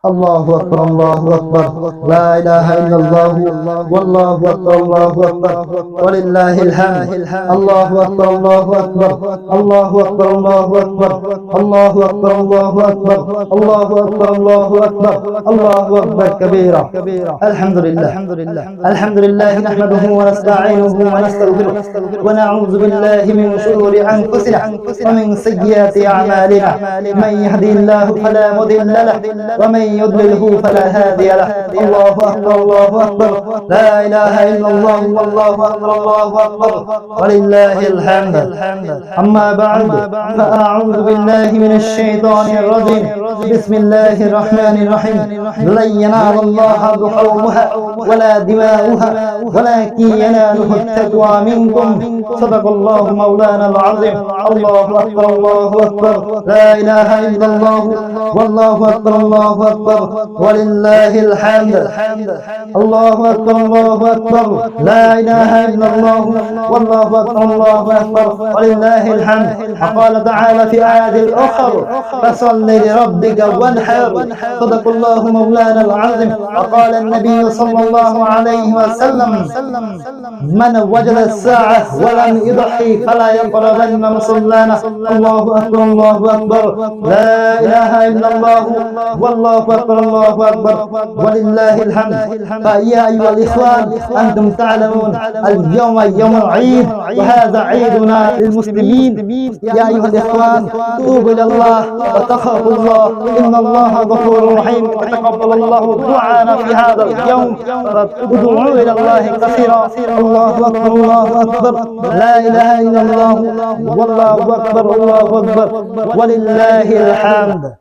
الله أكبر الله أكبر لا إله إلا الله والله أكبر الله أكبر ولله الحمد الله أكبر الله أكبر الله أكبر الله أكبر الله أكبر الله أكبر الله أكبر الله أكبر الله أكبر كبيرا الحمد لله نحمده ونستعينه ونستغفره ونعوذ بالله من شرور أنفسنا ومن سيئات أعمالنا من يهدي الله فلا مضل له ومن يضلله فلا هادي له الله أكبر الله أكبر لا إله إلا الله والله أكبر الله أكبر ولله الحمد أما بعد فأعوذ بالله من الشيطان الرجيم بسم الله الرحمن الرحيم لن ينال الله لحومها ولا دماؤها ولكن يناله التقوى منكم صدق الله مولانا العظيم الله أكبر الله أكبر لا إله إلا الله والله أكبر الله أكبر ولله الحمد الله أكبر الله أكبر لا إله إلا الله والله أكبر الله أكبر ولله الحمد وقال تعالى في آيات الأخر فصل لربك وانحر صدق الله مولانا العظيم وقال النبي صلى الله عليه وسلم من وجد الساعة ولم يضحي فلا يقربن مصلانا الله أكبر الله أكبر لا إله إلا الله والله أكبر الله أكبر ولله الحمد فيا أيها الإخوان أنتم تعلمون اليوم يوم العيد وهذا عيدنا للمسلمين يا أيها الإخوان توبوا إلى الله وتخافوا الله إن الله غفور رحيم وتقبل الله دعانا في هذا اليوم ادعوا إلى الله كثيرا الله أكبر الله أكبر لا إله إلا الله والله أكبر الله أكبر ولله الحمد